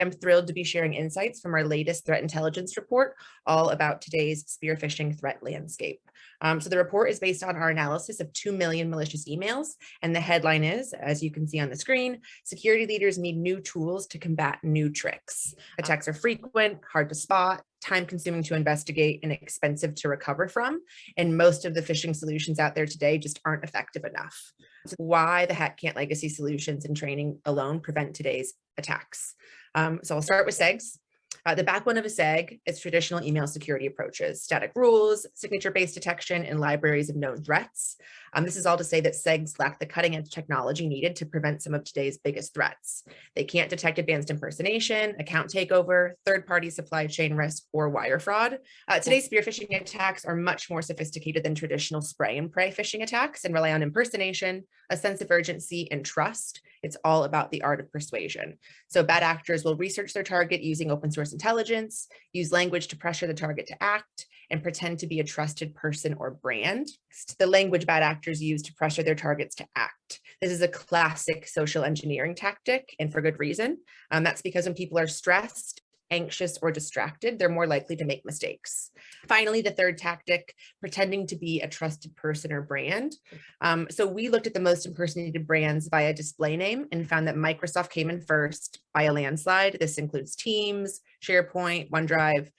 I'm thrilled to be sharing insights from our latest threat intelligence report, all about today's spearfishing threat landscape. So the report is based on our analysis of 2 million malicious emails. And the headline is, as you can see on the screen, security leaders need new tools to combat new tricks. Attacks are frequent, hard to spot, time-consuming to investigate, and expensive to recover from. And most of the phishing solutions out there today just aren't effective enough. So why the heck can't legacy solutions and training alone prevent today's attacks? So I'll start with SEGs. The backbone of a SEG is traditional email security approaches, static rules, signature-based detection, and libraries of known threats. This is all to say that SEGs lack the cutting-edge technology needed to prevent some of today's biggest threats. They can't detect advanced impersonation, account takeover, third-party supply chain risk, or wire fraud. Today's spearfishing attacks are much more sophisticated than traditional spray and pray phishing attacks and rely on impersonation, a sense of urgency, and trust. It's all about the art of persuasion. So bad actors will research their target using open source intelligence, use language to pressure the target to act, and pretend to be a trusted person or brand. The language bad actors use to pressure their targets to act. This is a classic social engineering tactic, and for good reason. That's because when people are stressed, anxious, or distracted, they're more likely to make mistakes. Finally, the third tactic, pretending to be a trusted person or brand. So we looked at the most impersonated brands via display name and found that Microsoft came in first by a landslide. This includes Teams, SharePoint, OneDrive.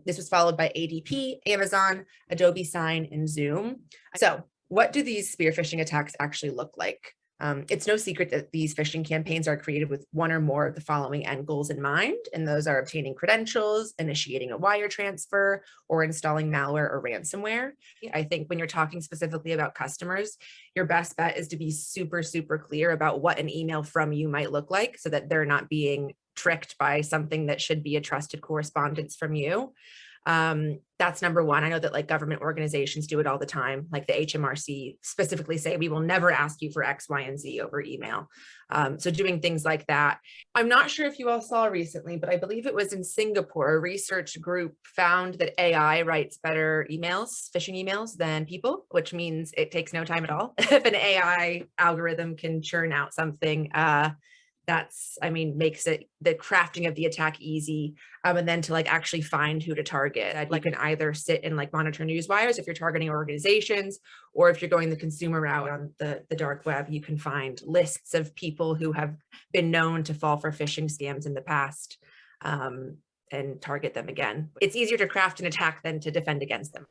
This was followed by ADP, Amazon, Adobe Sign, and Zoom. So what do these spear phishing attacks actually look like? It's no secret that these phishing campaigns are created with one or more of the following end goals in mind, and those are obtaining credentials, initiating a wire transfer, or installing malware or ransomware. I think when you're talking specifically about customers, your best bet is to be super, super clear about what an email from you might look like so that they're not being tricked by something that should be a trusted correspondence from you. That's number one. I know that like government organizations do it all the time. Like the HMRC specifically say, we will never ask you for X, Y, and Z over email. So doing things like that. I'm not sure if you all saw recently, but I believe it was in Singapore, a research group found that AI writes better emails, phishing emails, than people, which means it takes no time at all. If an AI algorithm can churn out something, makes it the crafting of the attack easy. And then to like actually find who to target. You can either sit and like monitor news wires if you're targeting organizations, or if you're going the consumer route on the dark web, you can find lists of people who have been known to fall for phishing scams in the past and target them again. It's easier to craft an attack than to defend against them.